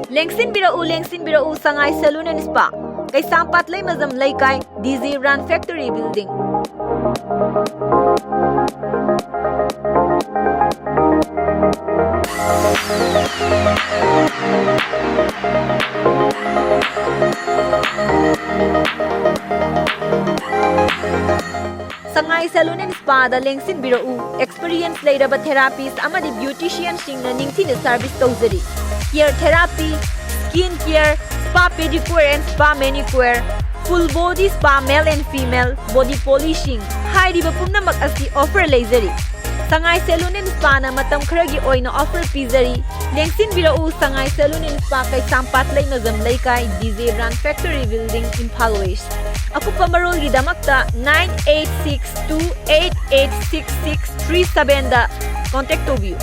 Lengsin birau Sangay Saloon and Spa. Kay Sampat Lay Mazam Laykay, DZ Run Factory Building. Sangay Saloon and Spa da Lengsin birau experience layraba therapist amadi beautician singna ningthina service tawjari. Hair therapy, skin care, spa pedicure and spa manicure, full body spa male and female, body polishing, hairiba pumnamak asi offer laizari. Sangay Saloon and Spa na matam kharagi oina offer pizari. Lengsin birau Sangay Saloon and Spa kay Sampat Lay Mazam Laykay, DZ Run Factory Building, Imphal West. Ako pamarol gidamakta 9862886637 da contact to view.